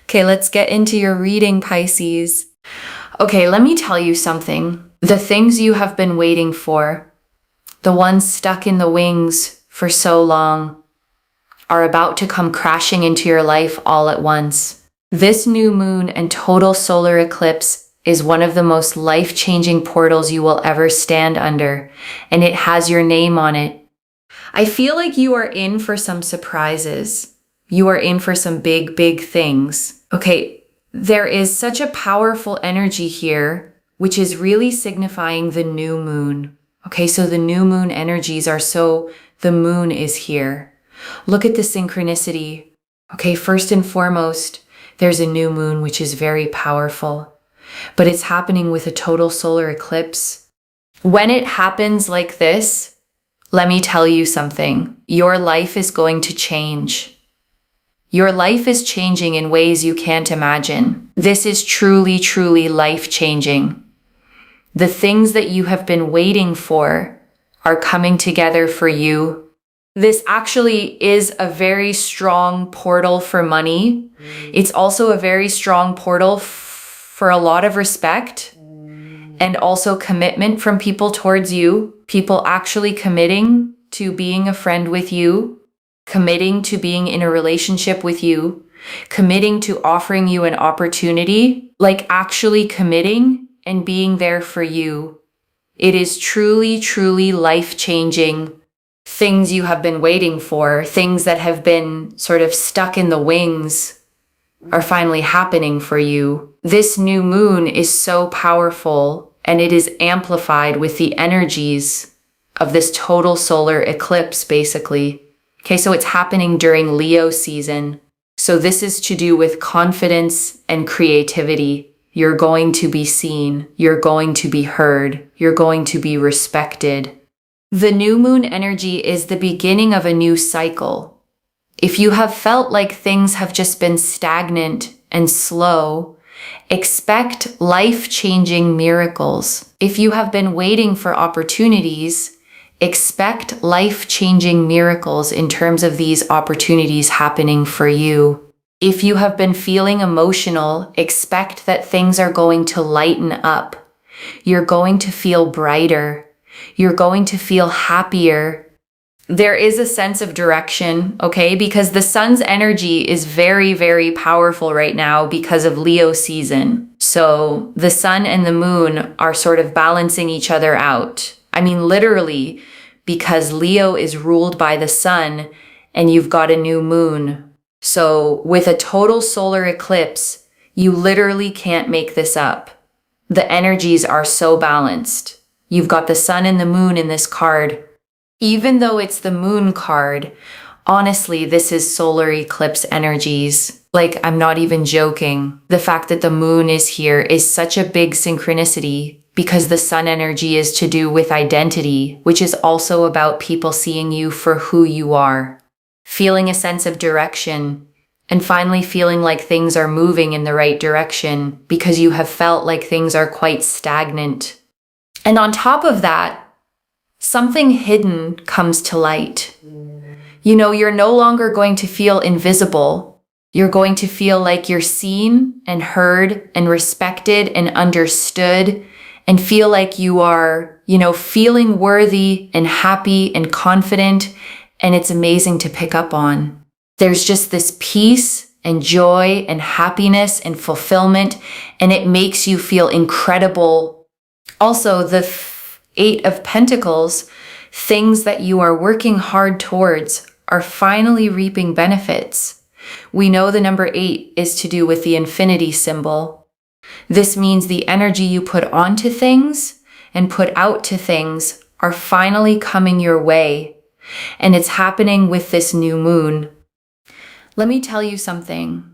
Okay, let's get into your reading, Pisces. Okay, let me tell you something. The things you have been waiting for, the ones stuck in the wings for so long, are about to come crashing into your life all at once. This new moon and total solar eclipse is one of the most life-changing portals you will ever stand under, and it has your name on it. I feel like you are in for some surprises. You are in for some big, big things. Okay, there is such a powerful energy here, which is really signifying the new moon. Okay, so the new moon energies are the moon is here. Look at the synchronicity. Okay, first and foremost, there's a new moon, which is very powerful, but it's happening with a total solar eclipse. When it happens like this, let me tell you something. Your life is going to change. Your life is changing in ways you can't imagine. This is truly, truly life-changing. The things that you have been waiting for are coming together for you. This actually is a very strong portal for money. It's also a very strong portal for a lot of respect and also commitment from people towards you. People actually committing to being a friend with you, committing to being in a relationship with you, committing to offering you an opportunity, like actually committing and being there for you. It is truly, truly life-changing. Things you have been waiting for, things that have been sort of stuck in the wings, are finally happening for you. This new moon is so powerful, and it is amplified with the energies of this total solar eclipse, basically. Okay, so it's happening during Leo season. So this is to do with confidence and creativity. You're going to be seen. You're going to be heard. You're going to be respected. The new moon energy is the beginning of a new cycle. If you have felt like things have just been stagnant and slow, expect life-changing miracles. If you have been waiting for opportunities, expect life-changing miracles in terms of these opportunities happening for you. If you have been feeling emotional, expect that things are going to lighten up. You're going to feel brighter. You're going to feel happier. There is a sense of direction, okay? Because the sun's energy is very, very powerful right now because of Leo season. So the sun and the moon are sort of balancing each other out. I mean, literally, because Leo is ruled by the sun and you've got a new moon. So with a total solar eclipse, you literally can't make this up. The energies are so balanced. You've got the sun and the moon in this card. Even though it's the moon card, honestly, this is solar eclipse energies. Like, I'm not even joking. The fact that the moon is here is such a big synchronicity because the sun energy is to do with identity, which is also about people seeing you for who you are, feeling a sense of direction, and finally feeling like things are moving in the right direction because you have felt like things are quite stagnant. And on top of that, something hidden comes to light. You know, you're no longer going to feel invisible. You're going to feel like you're seen and heard and respected and understood and feel like you are, feeling worthy and happy and confident. And it's amazing to pick up on. There's just this peace and joy and happiness and fulfillment, and it makes you feel incredible. Also, the Eight of Pentacles, things that you are working hard towards are finally reaping benefits. We know the number 8 is to do with the infinity symbol. This means the energy you put onto things and put out to things are finally coming your way. And it's happening with this new moon. Let me tell you something.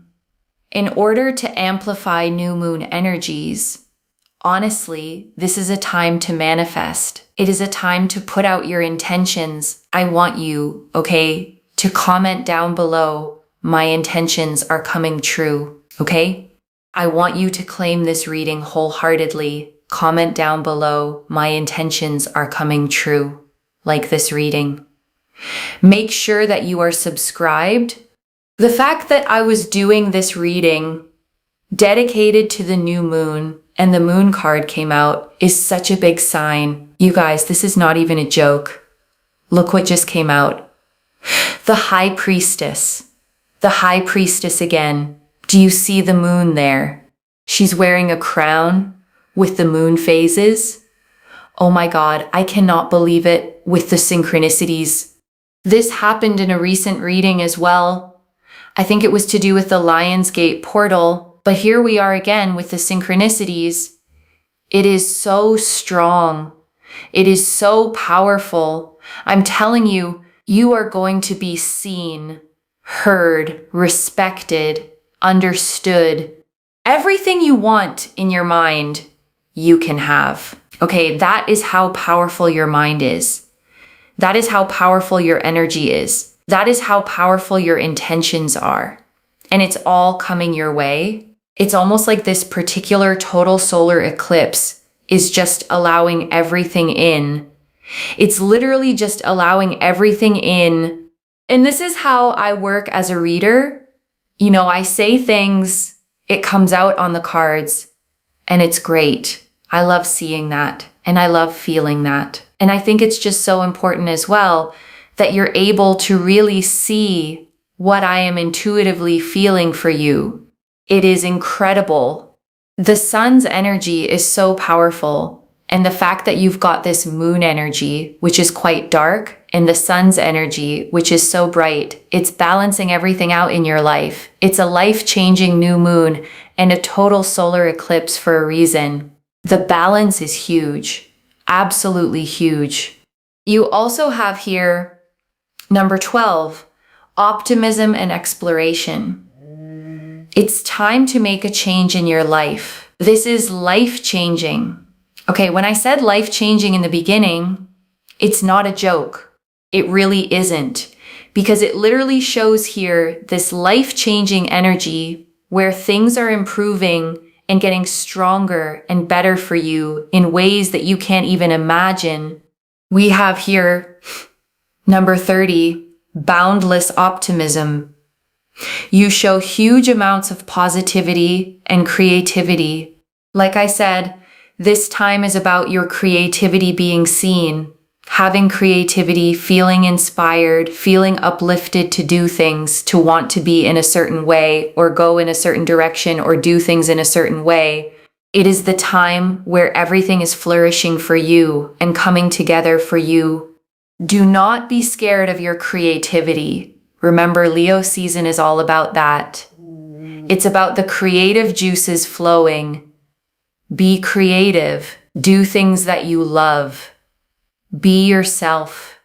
In order to amplify new moon energies, honestly, this is a time to manifest. It is a time to put out your intentions. I want you, okay, to comment down below, my intentions are coming true, okay? I want you to claim this reading wholeheartedly. Comment down below, my intentions are coming true, like this reading. Make sure that you are subscribed The fact that I was doing this reading dedicated to the new moon and the moon card came out is such a big sign. You guys, this is not even a joke. Look what just came out. The High Priestess. The High Priestess again. Do you see the moon there? She's wearing a crown with the moon phases. Oh my God, I cannot believe it with the synchronicities. This happened in a recent reading as well. I think it was to do with the Lionsgate portal, but here we are again with the synchronicities. It is so strong. It is so powerful. I'm telling you, you are going to be seen, heard, respected, understood. Everything you want in your mind, you can have. Okay, that is how powerful your mind is. That is how powerful your energy is. That is how powerful your intentions are. And it's all coming your way. It's almost like this particular total solar eclipse is just allowing everything in. It's literally just allowing everything in. And this is how I work as a reader. You know, I say things, it comes out on the cards, and it's great. I love seeing that, and I love feeling that. And I think it's just so important as well that you're able to really see what I am intuitively feeling for you. It is incredible. The sun's energy is so powerful. And the fact that you've got this moon energy, which is quite dark, and the sun's energy, which is so bright, it's balancing everything out in your life. It's a life-changing new moon and a total solar eclipse for a reason. The balance is huge, absolutely huge. You also have here number 12, optimism and exploration. It's time to make a change in your life. This is life-changing. Okay, when I said life-changing in the beginning, it's not a joke. It really isn't, because it literally shows here this life-changing energy where things are improving and getting stronger and better for you in ways that you can't even imagine. We have here number 30, boundless optimism. You show huge amounts of positivity and creativity. Like I said, this time is about your creativity being seen, having creativity, feeling inspired, feeling uplifted to do things, to want to be in a certain way or go in a certain direction or do things in a certain way. It is the time where everything is flourishing for you and coming together for you. Do not be scared of your creativity. Remember, Leo season is all about that. It's about the creative juices flowing. Be creative. Do things that you love. Be yourself.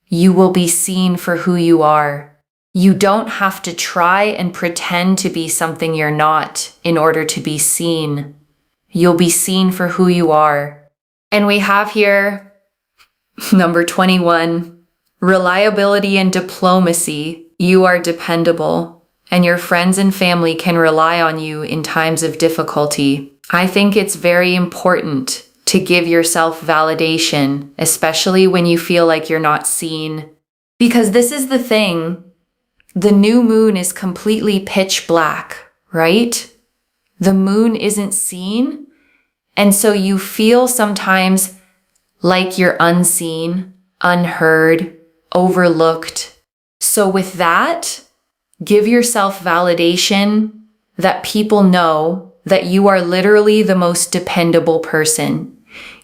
You will be seen for who you are. You don't have to try and pretend to be something you're not in order to be seen. You'll be seen for who you are. And we have here number 21, reliability and diplomacy. You are dependable, and your friends and family can rely on you in times of difficulty. I think it's very important to give yourself validation, especially when you feel like you're not seen. Because this is the thing, the new moon is completely pitch black, right? The moon isn't seen, and so you feel sometimes like you're unseen, unheard, overlooked. So with that, give yourself validation that people know that you are literally the most dependable person.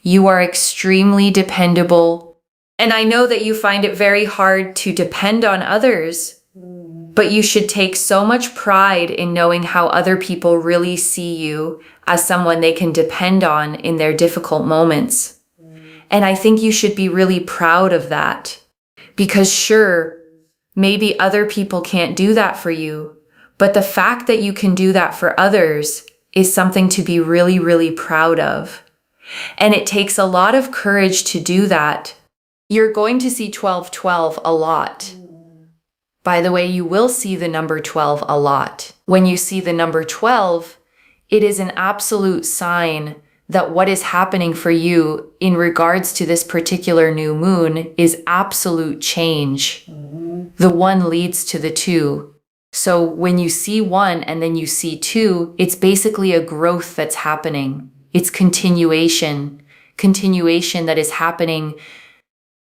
You are extremely dependable. And I know that you find it very hard to depend on others, but you should take so much pride in knowing how other people really see you as someone they can depend on in their difficult moments. And I think you should be really proud of that. Because sure, maybe other people can't do that for you, but the fact that you can do that for others is something to be really, really proud of. And it takes a lot of courage to do that. You're going to see 1212 a lot. By the way, you will see the number 12 a lot. When you see the number 12, it is an absolute sign that what is happening for you in regards to this particular new moon is absolute change. The one leads to the two. So when you see one and then you see two, it's basically a growth that's happening. It's continuation that is happening.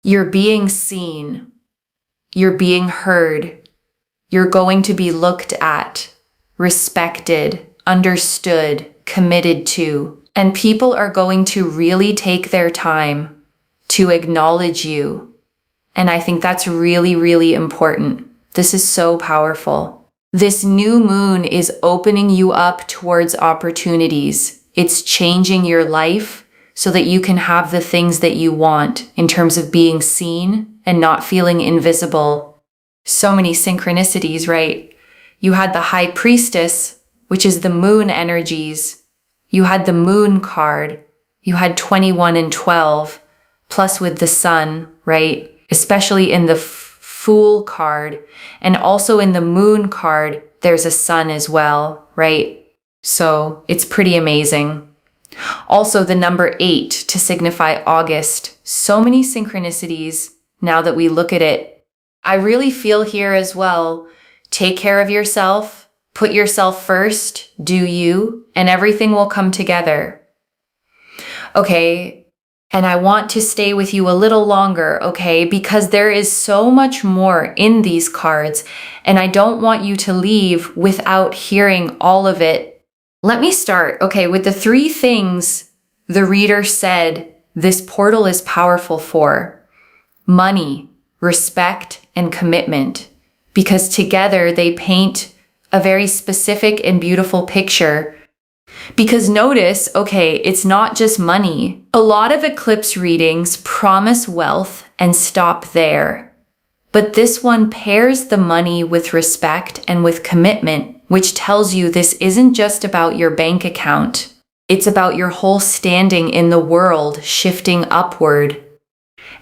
You're being seen. You're being heard. You're going to be looked at, respected, understood, committed to. And people are going to really take their time to acknowledge you. And I think that's really, really important. This is so powerful. This new moon is opening you up towards opportunities. It's changing your life so that you can have the things that you want in terms of being seen and not feeling invisible. So many synchronicities, right? You had the High Priestess, which is the moon energies. You had the moon card. You had 21 and 12, plus with the sun, right? Especially in the Fool card, and also in the moon card, there's a sun as well, right? So it's pretty amazing. Also the number 8 to signify August. So many synchronicities now that we look at it. I really feel here as well, take care of yourself, put yourself first, do you, and everything will come together. Okay. And I want to stay with you a little longer, okay? Because there is so much more in these cards, and I don't want you to leave without hearing all of it. Let me start, okay, with the 3 things the reader said this portal is powerful for. Money, respect, and commitment. Because together they paint a very specific and beautiful picture. Because notice, okay, it's not just money. A lot of eclipse readings promise wealth and stop there. But this one pairs the money with respect and with commitment, which tells you this isn't just about your bank account. It's about your whole standing in the world shifting upward.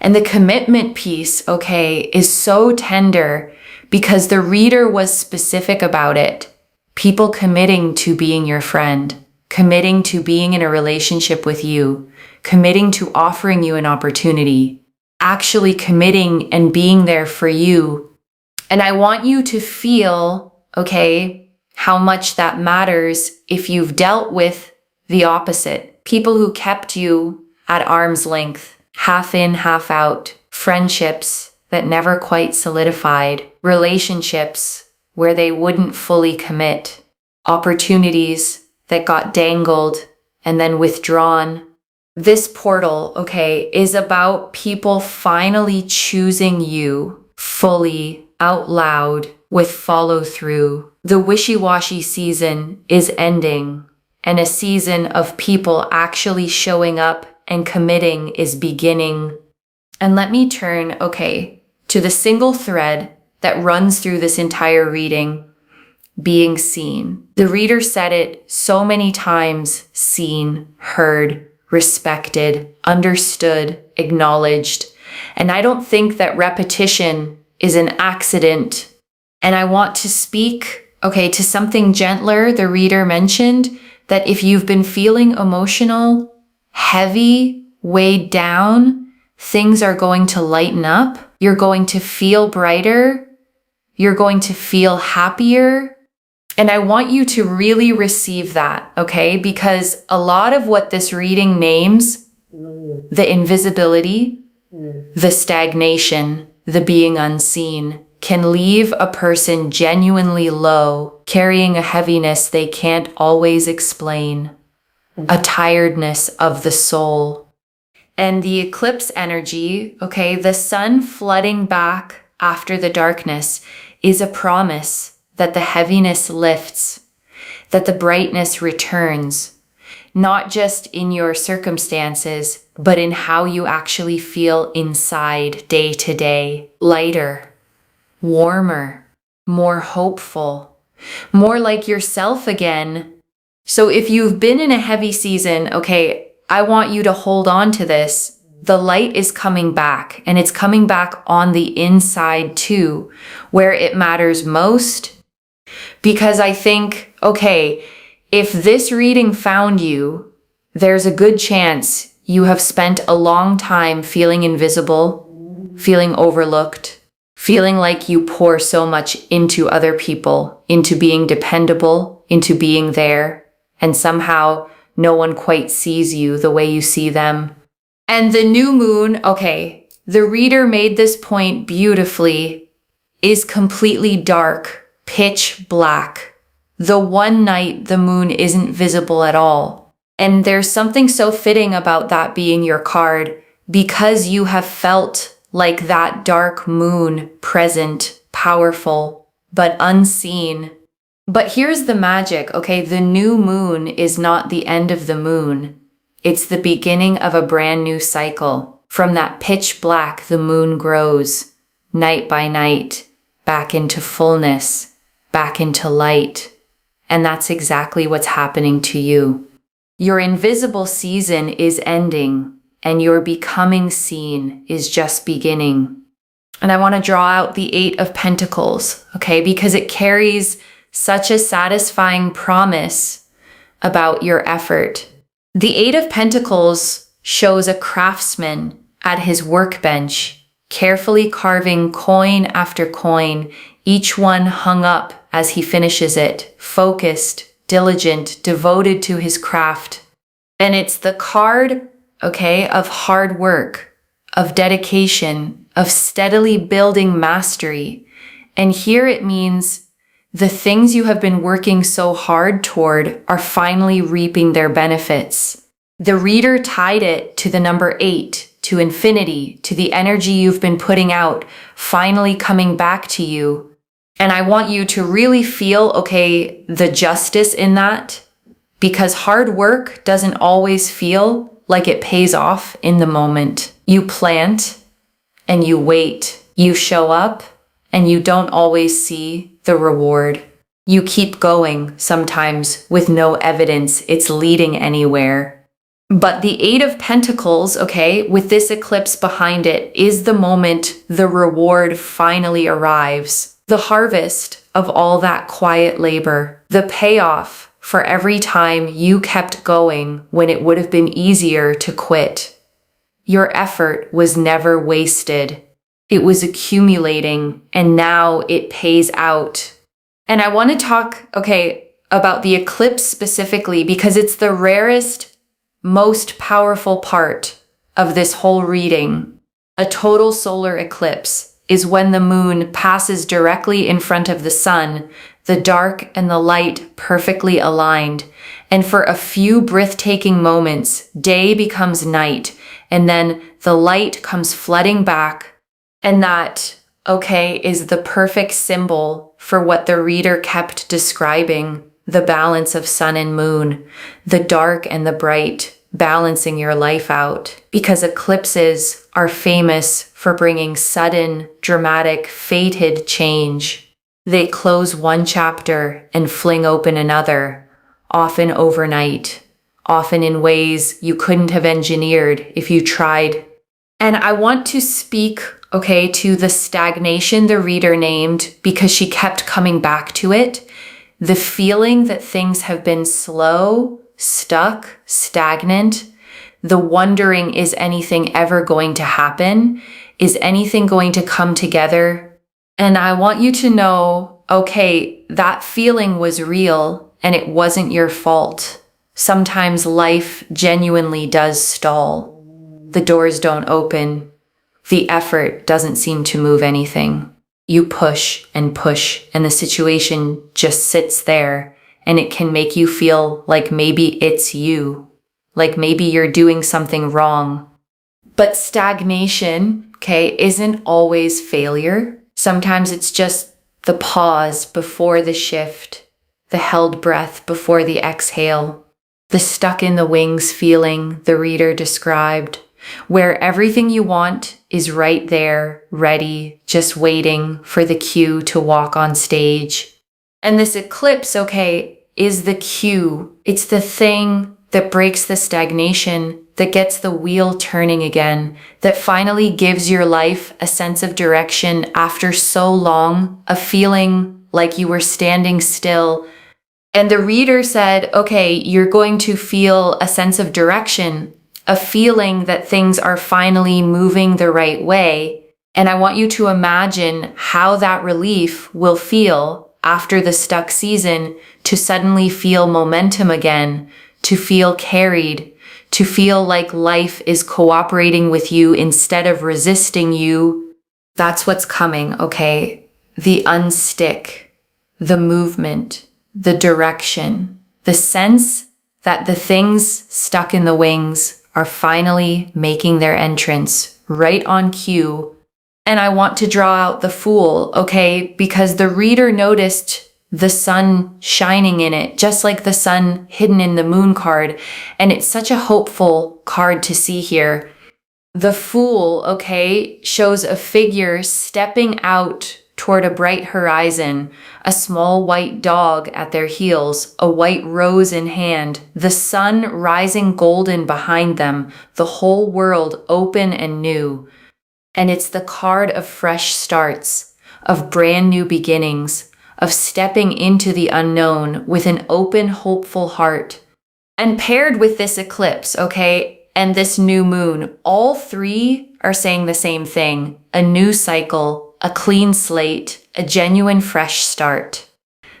And the commitment piece, okay, is so tender because the reader was specific about it. People committing to being your friend. Committing to being in a relationship with you, committing to offering you an opportunity, actually committing and being there for you. And I want you to feel, okay, how much that matters if you've dealt with the opposite. People who kept you at arm's length, half in, half out, friendships that never quite solidified, relationships where they wouldn't fully commit, opportunities that got dangled and then withdrawn. This portal, okay, is about people finally choosing you fully, out loud, with follow through. The wishy-washy season is ending, and a season of people actually showing up and committing is beginning. And let me turn, okay, to the single thread that runs through this entire reading. Being seen. The reader said it so many times, seen, heard, respected, understood, acknowledged. And I don't think that repetition is an accident. And I want to speak, okay, to something gentler. The reader mentioned that if you've been feeling emotional, heavy, weighed down, things are going to lighten up. You're going to feel brighter. You're going to feel happier. And I want you to really receive that, okay? Because a lot of what this reading names, the invisibility, the stagnation, the being unseen, can leave a person genuinely low, carrying a heaviness they can't always explain, a tiredness of the soul. And the eclipse energy, okay, the sun flooding back after the darkness is a promise that the heaviness lifts, that the brightness returns, not just in your circumstances, but in how you actually feel inside day to day. Lighter, warmer, more hopeful, more like yourself again. So if you've been in a heavy season, okay, I want you to hold on to this. The light is coming back, and it's coming back on the inside too, where it matters most. Because I think, okay, if this reading found you, there's a good chance you have spent a long time feeling invisible, feeling overlooked, feeling like you pour so much into other people, into being dependable, into being there, and somehow no one quite sees you the way you see them. And the new moon, okay, the reader made this point beautifully, is completely dark, pitch black. The one night the moon isn't visible at all. And there's something so fitting about that being your card, because you have felt like that dark moon, present, powerful, but unseen. But here's the magic, okay? The new moon is not the end of the moon. It's the beginning of a brand new cycle. From that pitch black, the moon grows, night by night, back into fullness, back into light. And that's exactly what's happening to you. Your invisible season is ending, and your becoming seen is just beginning. And I want to draw out the Eight of Pentacles, okay? Because it carries such a satisfying promise about your effort. The Eight of Pentacles shows a craftsman at his workbench, carefully carving coin after coin, each one hung up as he finishes it, focused, diligent, devoted to his craft. And it's the card, okay, of hard work, of dedication, of steadily building mastery. And here it means the things you have been working so hard toward are finally reaping their benefits. The reader tied it to the number 8, to infinity, to the energy you've been putting out, finally coming back to you. And I want you to really feel, okay, the justice in that, because hard work doesn't always feel like it pays off in the moment. You plant and you wait. You show up and you don't always see the reward. You keep going, sometimes with no evidence it's leading anywhere. But the Eight of Pentacles, okay, with this eclipse behind it, is the moment the reward finally arrives. The harvest of all that quiet labor. The payoff for every time you kept going when it would have been easier to quit. Your effort was never wasted. It was accumulating, and now it pays out. And I want to talk, okay, about the eclipse specifically because it's the rarest, most powerful part of this whole reading. A total solar eclipse is when the moon passes directly in front of the sun, the dark and the light perfectly aligned. And for a few breathtaking moments, day becomes night, and then the light comes flooding back. And that, okay, is the perfect symbol for what the reader kept describing, the balance of sun and moon, the dark and the bright, balancing your life out. Because eclipses are famous for bringing sudden, dramatic, fated change. They close one chapter and fling open another, often overnight, often in ways you couldn't have engineered if you tried. And I want to speak, okay, to the stagnation the reader named because she kept coming back to it. The feeling that things have been slow, stuck, stagnant. The wondering, is anything ever going to happen? Is anything going to come together? And I want you to know, okay, that feeling was real and it wasn't your fault. Sometimes life genuinely does stall. The doors don't open. The effort doesn't seem to move anything. You push, and the situation just sits there, and it can make you feel like maybe it's you, like maybe you're doing something wrong. But stagnation, okay, isn't always failure. Sometimes it's just the pause before the shift, the held breath before the exhale, the stuck in the wings feeling the reader described, where everything you want is right there, ready, just waiting for the cue to walk on stage. And this eclipse, okay, is the cue. It's the thing that breaks the stagnation, that gets the wheel turning again, that finally gives your life a sense of direction after so long, a feeling like you were standing still. And the reader said, okay, you're going to feel a sense of direction, a feeling that things are finally moving the right way. And I want you to imagine how that relief will feel after the stuck season, to suddenly feel momentum again, to feel carried, to feel like life is cooperating with you instead of resisting you. That's what's coming, okay? The unstick, the movement, the direction, the sense that the things stuck in the wings are finally making their entrance right on cue. And I want to draw out the Fool, okay? Because the reader noticed the sun shining in it, just like the sun hidden in the moon card. And it's such a hopeful card to see here. The Fool, okay, shows a figure stepping out toward a bright horizon, a small white dog at their heels, a white rose in hand, the sun rising golden behind them, the whole world open and new. And it's the card of fresh starts, of brand new beginnings, of stepping into the unknown with an open, hopeful heart. And paired with this eclipse, okay, and this new moon, all three are saying the same thing: a new cycle, a clean slate, a genuine fresh start.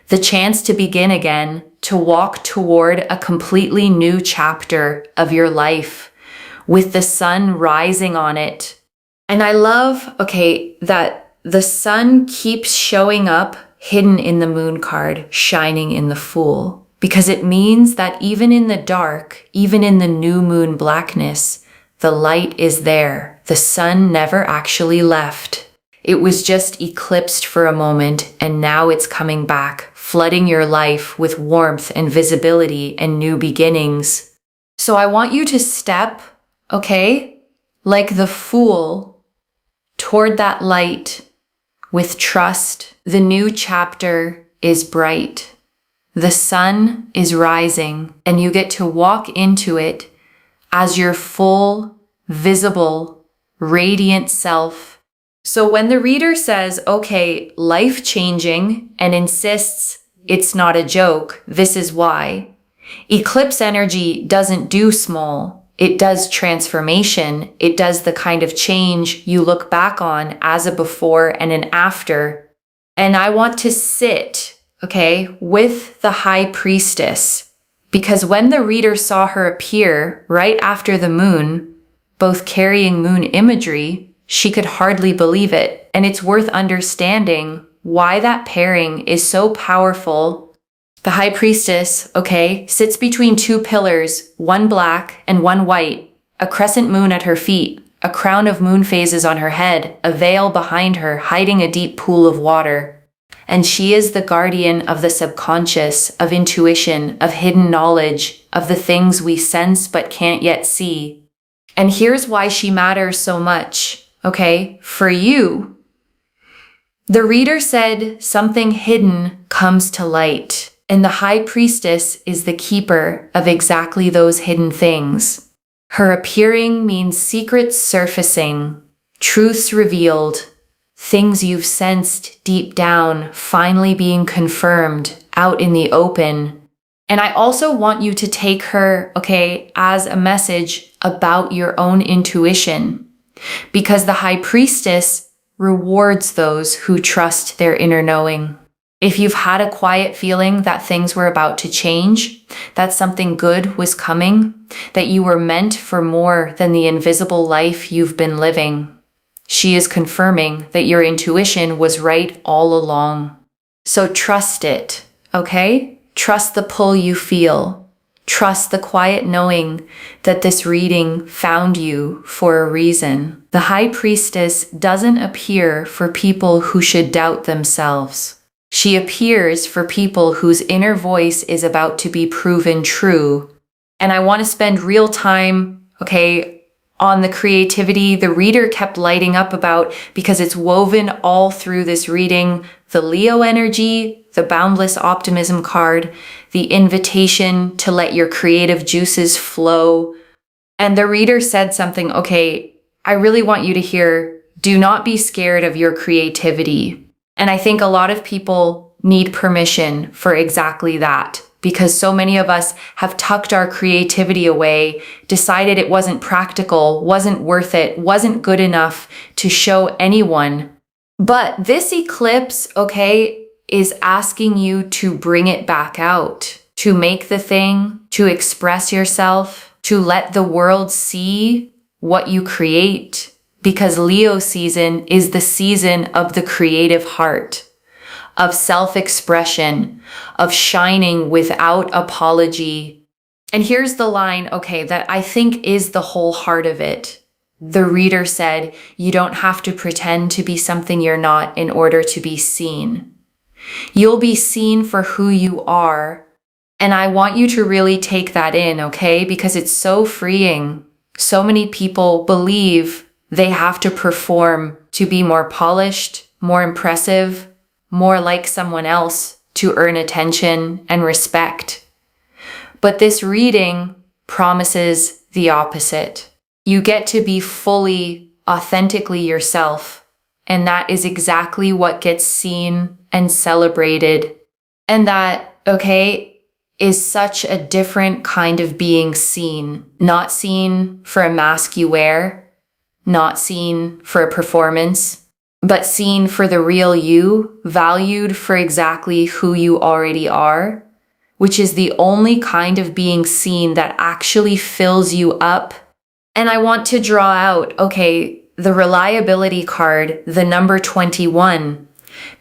The chance to begin again, to walk toward a completely new chapter of your life with the sun rising on it. And I love, okay, that the sun keeps showing up hidden in the moon card, shining in the Fool, because it means that even in the dark, even in the new moon blackness, the light is there. The sun never actually left. It was just eclipsed for a moment, and now it's coming back, flooding your life with warmth and visibility and new beginnings. So I want you to step, okay, like the Fool, toward that light with trust. The new chapter is bright. The sun is rising, and you get to walk into it as your full, visible, radiant self. So when the reader says, okay, life-changing, and insists it's not a joke, this is why. Eclipse energy doesn't do small. It does transformation. It does the kind of change you look back on as a before and an after. And I want to sit, okay, with the High Priestess, because when the reader saw her appear right after the moon, both carrying moon imagery, she could hardly believe it. And it's worth understanding why that pairing is so powerful. The High Priestess, okay, sits between two pillars, one black and one white, a crescent moon at her feet, a crown of moon phases on her head, a veil behind her hiding a deep pool of water. And she is the guardian of the subconscious, of intuition, of hidden knowledge, of the things we sense but can't yet see. And here's why she matters so much. Okay, for you, the reader said something hidden comes to light, and the High Priestess is the keeper of exactly those hidden things. Her appearing means secrets surfacing, truths revealed, things you've sensed deep down finally being confirmed out in the open. And I also want you to take her, okay, as a message about your own intuition. Because the High Priestess rewards those who trust their inner knowing. If you've had a quiet feeling that things were about to change, that something good was coming, that you were meant for more than the invisible life you've been living, she is confirming that your intuition was right all along. So trust it, okay? Trust the pull you feel. Trust the quiet knowing that this reading found you for a reason. The High Priestess doesn't appear for people who should doubt themselves. She appears for people whose inner voice is about to be proven true. And I want to spend real time, okay, on the creativity the reader kept lighting up about, because it's woven all through this reading. The Leo energy, the boundless optimism card, the invitation to let your creative juices flow. And the reader said something, okay, I really want you to hear, do not be scared of your creativity. And I think a lot of people need permission for exactly that. because so many of us have tucked our creativity away, decided it wasn't practical, wasn't worth it, wasn't good enough to show anyone. But this eclipse, okay, is asking you to bring it back out, to make the thing, to express yourself, to let the world see what you create. Because Leo season is the season of the creative heart, of self-expression, of shining without apology. And here's the line, okay, that I think is the whole heart of it. The reader said, you don't have to pretend to be something you're not in order to be seen. You'll be seen for who you are. And I want you to really take that in, okay? Because it's so freeing. So many people believe they have to perform to be more polished, more impressive, more like someone else to earn attention and respect. But this reading promises the opposite. You get to be fully, authentically yourself. And that is exactly what gets seen and celebrated. And that, okay, is such a different kind of being seen. Not seen for a mask you wear, not seen for a performance, but seen for the real you, valued for exactly who you already are, which is the only kind of being seen that actually fills you up. And I want to draw out, okay, the reliability card, the number 21,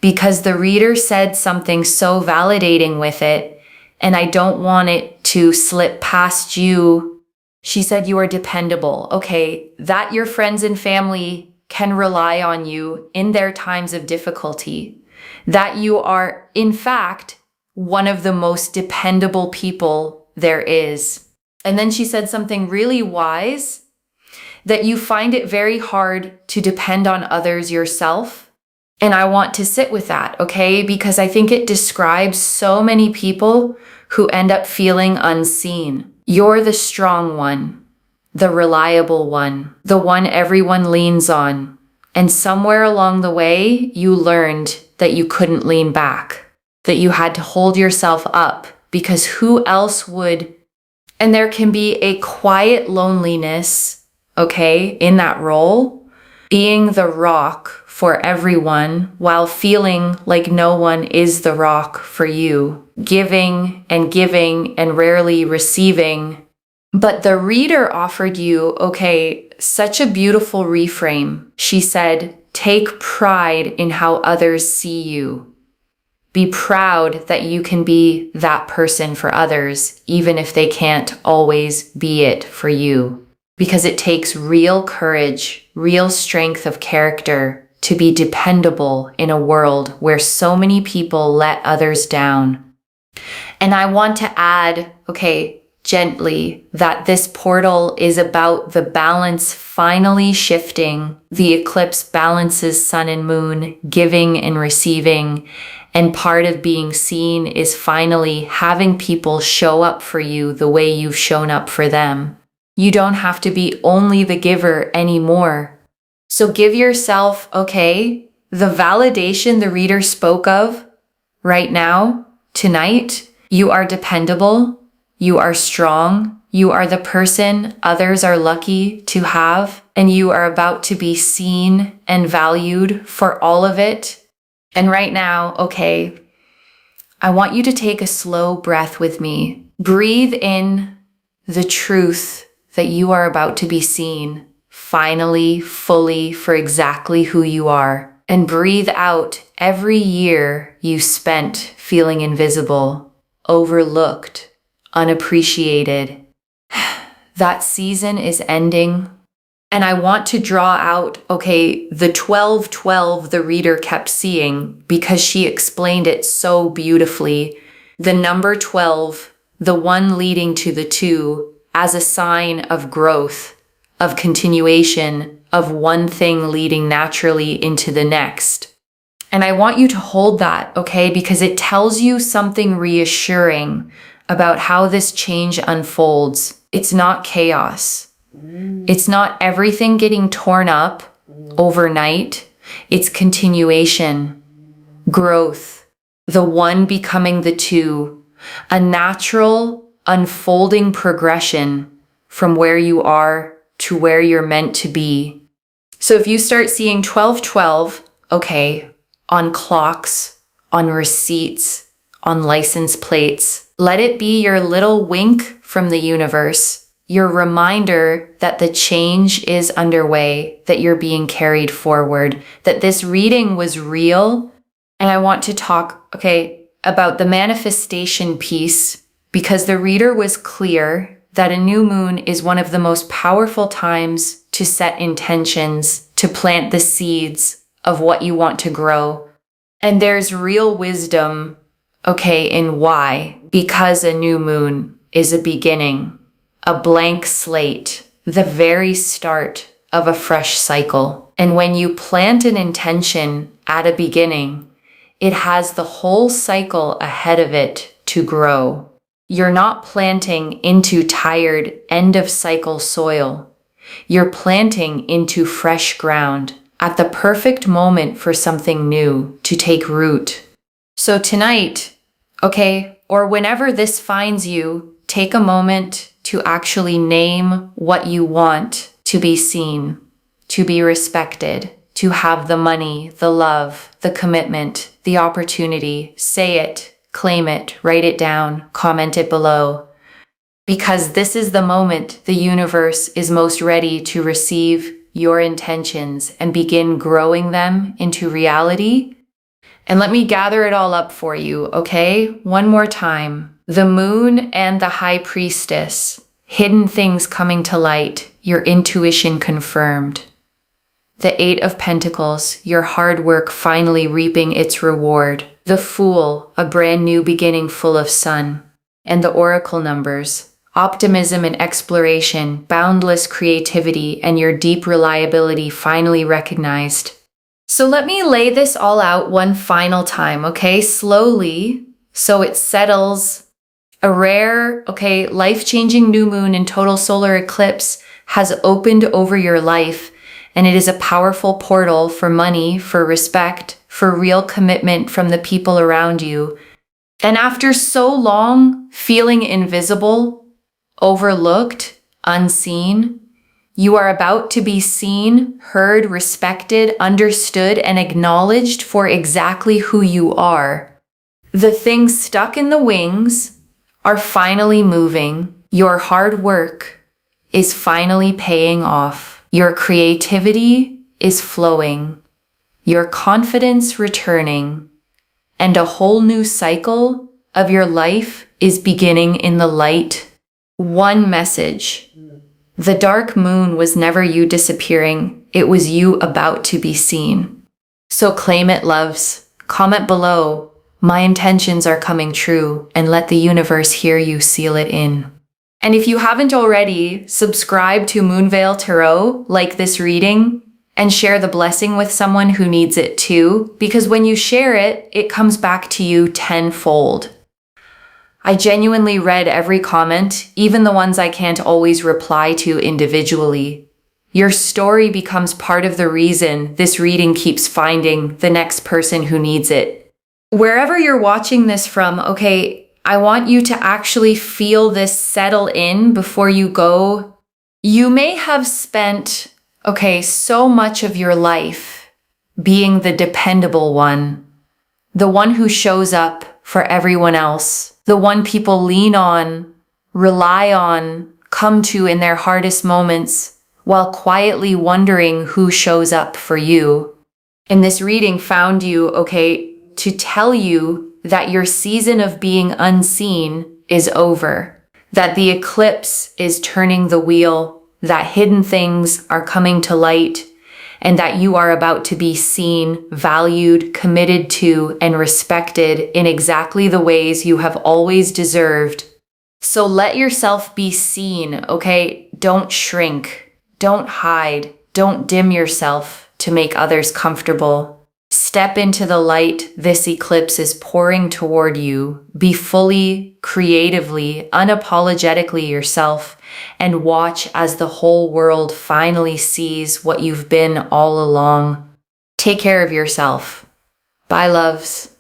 because the reader said something so validating with it, and I don't want it to slip past you. She said you are dependable. Okay, that your friends and family can rely on you in their times of difficulty. That you are, in fact, one of the most dependable people there is. And then she said something really wise, that you find it very hard to depend on others yourself. And I want to sit with that, okay? Because I think it describes so many people who end up feeling unseen. You're the strong one, the reliable one, the one everyone leans on. And somewhere along the way, you learned that you couldn't lean back, that you had to hold yourself up, because who else would? And there can be a quiet loneliness, okay, in that role, being the rock for everyone while feeling like no one is the rock for you, giving and rarely receiving. But the reader offered you, okay, such a beautiful reframe. She said, take pride in how others see you. Be proud that you can be that person for others, even if they can't always be it for you. Because it takes real courage, real strength of character to be dependable in a world where so many people let others down. And I want to add, okay, gently, that this portal is about the balance finally shifting. The eclipse balances sun and moon, giving and receiving. And part of being seen is finally having people show up for you the way you've shown up for them. You don't have to be only the giver anymore. So give yourself, okay, the validation the reader spoke of right now, tonight. You are dependable. You are strong. You are the person others are lucky to have. And you are about to be seen and valued for all of it. And right now, okay, I want you to take a slow breath with me. Breathe in the truth that you are about to be seen, finally, fully, for exactly who you are. And breathe out every year you spent feeling invisible, overlooked, unappreciated. That season is ending. And I want to draw out, okay, the 12-12 the reader kept seeing because she explained it so beautifully. The number 12, the one leading to the 2, as a sign of growth, of continuation, of one thing leading naturally into the next. And I want you to hold that, okay, because it tells you something reassuring about how this change unfolds. It's not chaos. It's not everything getting torn up overnight. It's continuation, growth, the one becoming the 2, a natural unfolding progression from where you are to where you're meant to be. So if you start seeing 1212, okay, on clocks, on receipts, on license plates, let it be your little wink from the universe, your reminder that the change is underway, that you're being carried forward, that this reading was real. And I want to talk, about the manifestation piece, because the reader was clear that a new moon is one of the most powerful times to set intentions, to plant the seeds of what you want to grow. And there's real wisdom, in why. Because a new moon is a beginning, a blank slate, the very start of a fresh cycle. And when you plant an intention at a beginning, it has the whole cycle ahead of it to grow. You're not planting into tired end-of-cycle soil. You're planting into fresh ground at the perfect moment for something new to take root. So tonight, or whenever this finds you, take a moment to actually name what you want to be seen, to be respected, to have the money, the love, the commitment, the opportunity. Say it, claim it, write it down, comment it below. Because this is the moment the universe is most ready to receive your intentions and begin growing them into reality. And let me gather it all up for you, One more time. The moon and the high priestess, hidden things coming to light, your intuition confirmed. The 8 of Pentacles, your hard work finally reaping its reward. The Fool, a brand new beginning full of sun. And the Oracle numbers, optimism and exploration, boundless creativity, and your deep reliability finally recognized. So let me lay this all out one final time, Slowly, so it settles. A rare, life-changing new moon and total solar eclipse has opened over your life, and it is a powerful portal for money, for respect, for real commitment from the people around you. And after so long feeling invisible, overlooked, unseen, you are about to be seen, heard, respected, understood, and acknowledged for exactly who you are. The things stuck in the wings are finally moving. Your hard work is finally paying off. Your creativity is flowing. Your confidence returning. And a whole new cycle of your life is beginning in the light. One message. The dark moon was never you disappearing. It was you about to be seen. So claim it, loves. Comment below. My intentions are coming true, and let the universe hear you seal it in. And if you haven't already, subscribe to Moonveil Tarot, like this reading, and share the blessing with someone who needs it too, because when you share it, it comes back to you tenfold. I genuinely read every comment, even the ones I can't always reply to individually. Your story becomes part of the reason this reading keeps finding the next person who needs it. Wherever you're watching this from, I want you to actually feel this settle in before you go. You may have spent, so much of your life being the dependable one, the one who shows up for everyone else, the one people lean on, rely on, come to in their hardest moments, while quietly wondering who shows up for you. And this reading found you, to tell you that your season of being unseen is over, that the eclipse is turning the wheel, that hidden things are coming to light, and that you are about to be seen, valued, committed to, and respected in exactly the ways you have always deserved. So let yourself be seen, Don't shrink, don't hide, don't dim yourself to make others comfortable. Step into the light this eclipse is pouring toward you. Be fully, creatively, unapologetically yourself, and watch as the whole world finally sees what you've been all along. Take care of yourself. Bye, loves.